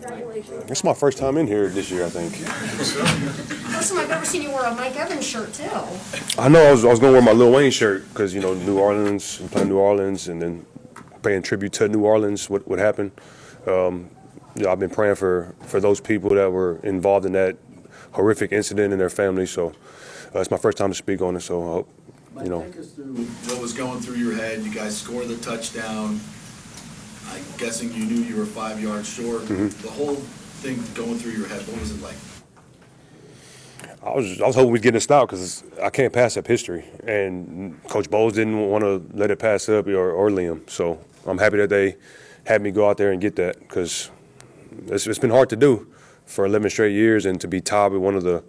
Congratulations. It's my first time in here this year, I think. First time I've ever seen you wear a Mike Evans shirt, too. I know I was going to wear my Lil Wayne shirt because, New Orleans, I'm playing New Orleans, and then paying tribute to New Orleans, what happened. I've been praying for those people that were involved in that horrific incident and their families. So it's my first time to speak on it. So I hope, Take us through what was going through your head. You guys scored the touchdown. I'm guessing you knew you were 5 yards short. Mm-hmm. The whole thing going through your head, what was it like? I was hoping we'd get this out because I can't pass up history. And Coach Bowles didn't want to let it pass up or Liam. So I'm happy that they had me go out there and get that because it's been hard to do for 11 straight years, and to be tied with one of the,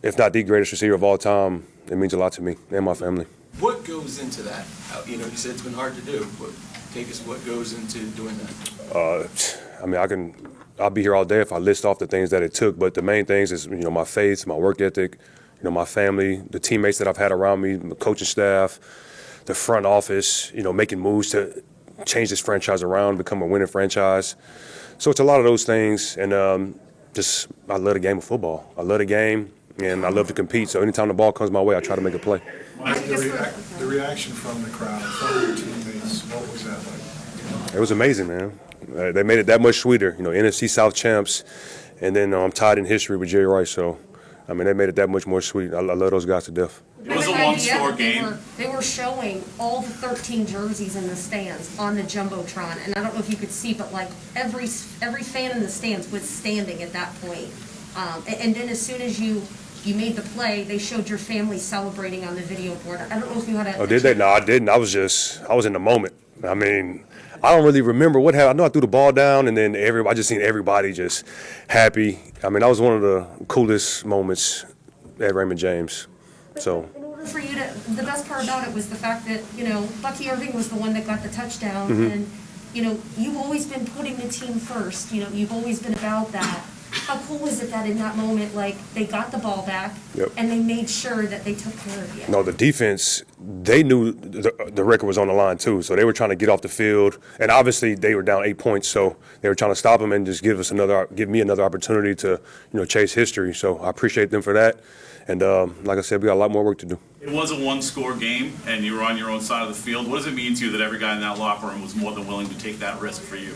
if not the greatest receiver of all time, it means a lot to me and my family. What goes into that? You said it's been hard to do. Take us what goes into doing that. I'll be here all day if I list off the things that it took, but the main things is, my faith, my work ethic, my family, the teammates that I've had around me, the coaching staff, the front office, making moves to change this franchise around, become a winning franchise. So it's a lot of those things, and I love the game of football. I love the game, and I love to compete. So anytime the ball comes my way, I try to make a play. The reaction from the crowd, from your teammates, what was that like? It was amazing, man. They made it that much sweeter. NFC South champs, and then I'm tied in history with Jerry Rice. So, they made it that much more sweet. I love those guys to death. It was a one-score game. They were showing all the 13 jerseys in the stands on the Jumbotron, and I don't know if you could see, but like every fan in the stands was standing at that point. And then as soon as you made the play, they showed your family celebrating on the video board. I don't know if you had a... Oh, did they? No, I didn't. I was in the moment. I don't really remember what happened. I know I threw the ball down, and then I just seen everybody just happy. That was one of the coolest moments at Raymond James. So. In order for you to, the best part about it was the fact that, Bucky Irving was the one that got the touchdown, and, you've always been putting the team first. You've always been about that. How cool was it that in that moment, they got the ball back, Yep. and they made sure that they took care of you? No, the defense, they knew the record was on the line too, so they were trying to get off the field, and obviously they were down 8 points, so they were trying to stop them and just give me another opportunity to, chase history. So I appreciate them for that, and like I said, we got a lot more work to do. It was a one-score game, and you were on your own side of the field. What does it mean to you that every guy in that locker room was more than willing to take that risk for you?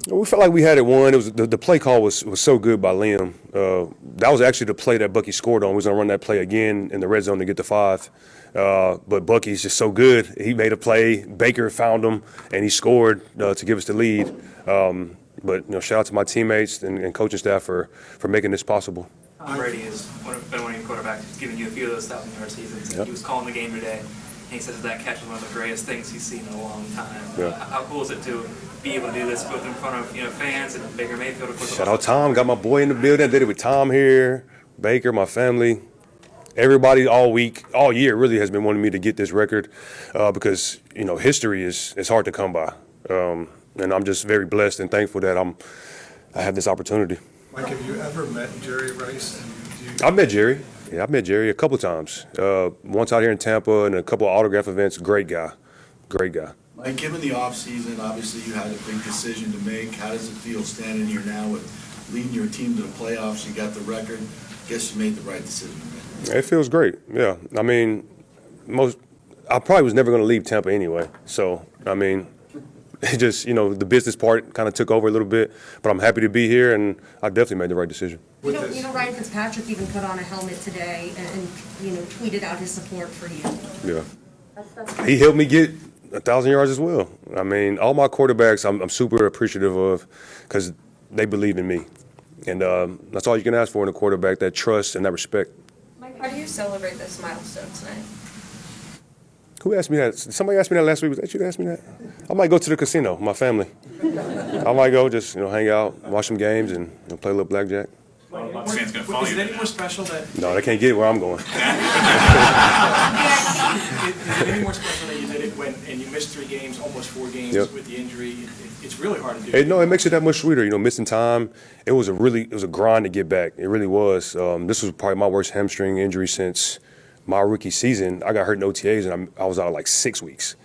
We felt like we had it won. It was the play call was so good by Liam. That was actually the play that Bucky scored on. We was gonna run that play again in the red zone to get the 5. But Bucky's just so good. He made a play. Baker found him, and he scored to give us the lead. But shout out to my teammates and coaching staff for making this possible. Tom Brady has been one of your quarterbacks. He's given you a few of those 1,000-yard seasons. Yep. He was calling the game today, and he says that catch was one of the greatest things he's seen in a long time. Yeah. How cool is it to be able to do this both in front of fans and Baker Mayfield? Of course, Shout out Tom. Got my boy in the building. Did it with Tom here, Baker, my family. Everybody all year really has been wanting me to get this record because history is hard to come by, and I'm just very blessed and thankful that I have this opportunity. Mike, have you ever met Jerry Rice? I've met Jerry. Yeah, I've met Jerry a couple times. Once out here in Tampa and a couple of autograph events. Great guy. Mike, given the offseason, obviously you had a big decision to make. How does it feel standing here now with leading your team to the playoffs? You got the record. Guess you made the right decision to make. It feels great. Yeah. I probably was never going to leave Tampa anyway. So, it just, the business part kind of took over a little bit. But I'm happy to be here, and I definitely made the right decision. Ryan Fitzpatrick even put on a helmet today and tweeted out his support for you. Yeah. He helped me get 1,000 yards as well. All my quarterbacks I'm super appreciative of because they believe in me. And that's all you can ask for in a quarterback, that trust and that respect. Mike, how do you celebrate this milestone tonight? Who asked me that? Somebody asked me that last week. Was that you that asked me that? I might go to the casino with my family. I might go just, hang out, watch some games, and play a little blackjack. Bucs fans gonna follow you. Is it any more special that? No, they can't get where I'm going. Is it any more special that you did it and you missed 3 games, almost 4 games with the injury? It's really hard to do. No, it makes it that much sweeter. Missing time. It was a grind to get back. It really was. This was probably my worst hamstring injury since my rookie season. I got hurt in OTAs and I was out like 6 weeks.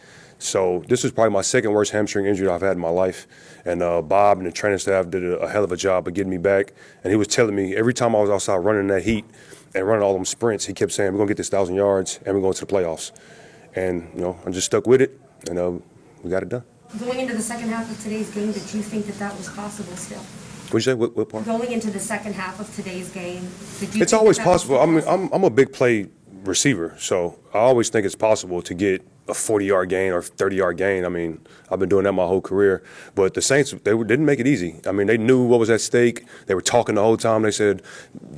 So this was probably my second worst hamstring injury I've had in my life. And Bob and the training staff did a hell of a job of getting me back. And he was telling me every time I was outside running that heat and running all them sprints, he kept saying, we're going to get this 1,000 yards and we're going to the playoffs. And, I just stuck with it, and we got it done. Going into the second half of today's game, did you think that was possible still? What'd you say? What part? Going into the second half of today's game, did you It's think always that was possible. I mean, I'm a big play receiver, so I always think it's possible to get a 40-yard gain or 30-yard gain. I mean, I've been doing that my whole career. But the Saints, didn't make it easy. I mean, they knew what was at stake. They were talking the whole time. They said,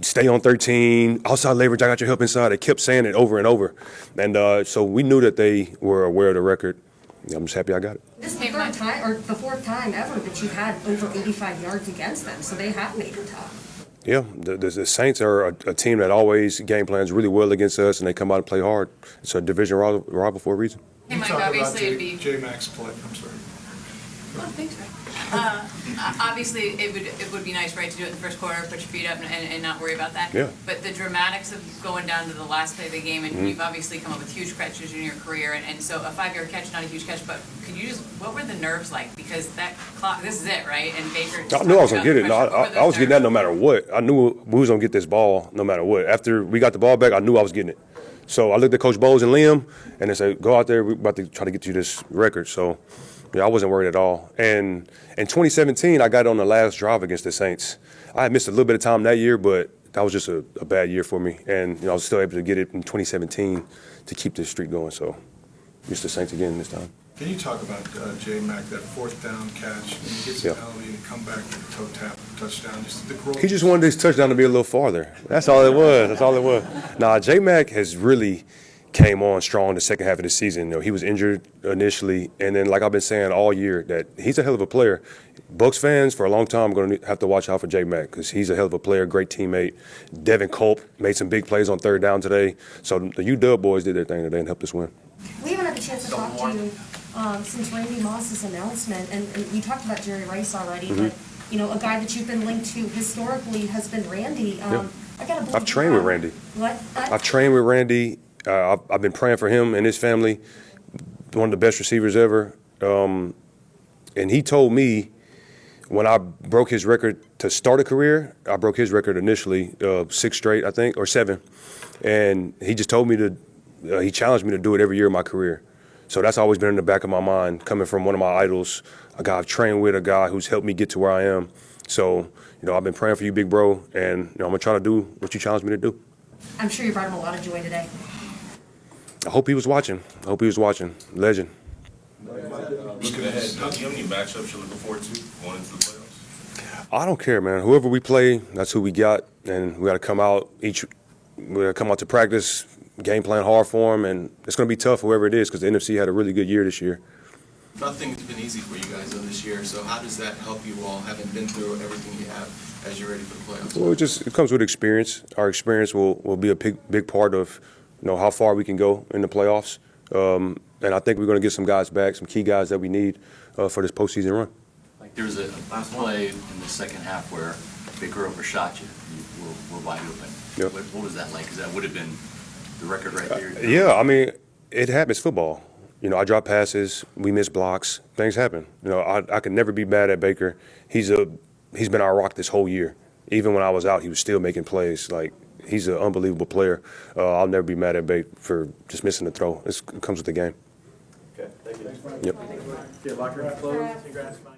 stay on 13, outside leverage, I got your help inside. They kept saying it over and over. And so we knew that they were aware of the record. I'm just happy I got it. This is the third time, or the fourth time ever that you've had over 85 yards against them, so they have made it tough. Yeah, the Saints are a team that always game plans really well against us, and they come out and play hard. It's a division rival for a reason. You Mike, talk about obviously it'd be. J-Mac's play, I'm sorry. Oh, thanks, Mike. Obviously, it would be nice, right, to do it in the first quarter, put your feet up and not worry about that. Yeah. But the dramatics of going down to the last play of the game, and you've obviously come up with huge catches in your career, and so a 5-yard catch, not a huge catch, but what were the nerves like? Because that clock, this is it, right? And Baker. I knew I was going to get it. No, I was getting that no matter what. I knew we was going to get this ball no matter what. After we got the ball back, I knew I was getting it. So I looked at Coach Bowles and Liam, and they said, go out there, we're about to try to get you this record. So, yeah, I wasn't worried at all. And in 2017, I got on the last drive against the Saints. I had missed a little bit of time that year, but that was just a bad year for me. And I was still able to get it in 2017 to keep this streak going. So, missed the Saints again this time. Can you talk about J-Mac, that fourth down catch, and he gets a Yeah. penalty and come back with a toe tap, touchdown, just the growth? He just wanted his touchdown to be a little farther. That's all it was. That's all it was. Nah, J-Mac has really came on strong the second half of the season. He was injured initially, and then, like I've been saying all year, that he's a hell of a player. Bucs fans, for a long time, are going to have to watch out for J-Mac because he's a hell of a player, great teammate. Devin Culp made some big plays on third down today. So the UW boys did their thing today and helped us win. We haven't had a chance to talk to you since Randy Moss's announcement, and you talked about Jerry Rice already, but a guy that you've been linked to historically has been Randy. Yeah. I gotta believe I've trained with Randy. What? I've trained with Randy. I've been praying for him and his family. One of the best receivers ever. And he told me when I broke his record to start a career, I broke his record initially, 6 straight, I think, or 7. And he just told me he challenged me to do it every year of my career. So that's always been in the back of my mind, coming from one of my idols, a guy I've trained with, a guy who's helped me get to where I am. So, I've been praying for you, big bro, and I'm going to try to do what you challenged me to do. I'm sure you brought him a lot of joy today. I hope he was watching. Legend. Looking ahead, how many matchups you're looking forward to going into the playoffs? I don't care, man. Whoever we play, that's who we got, and we got to come out to practice, game plan hard for them, and it's going to be tough, whoever it is, because the NFC had a really good year this year. Nothing's been easy for you guys this year, so how does that help you all, having been through everything you have as you're ready for the playoffs? Well, it comes with experience. Our experience will be a big part of how far we can go in the playoffs. And I think we're going to get some guys back, some key guys that we need for this postseason run. Like there was a play in the second half where Baker overshot you. You were wide open. Yep. What was that like? Because that would have been the record right there. Yeah, I mean, it happens. Football. I drop passes, we miss blocks, things happen. I can never be mad at Baker. He's been our rock this whole year. Even when I was out, he was still making plays. Like, he's an unbelievable player. I'll never be mad at Baker for just missing the throw. It comes with the game. Okay, thank you. Yep. Okay, locker room closed. Congrats, Mike.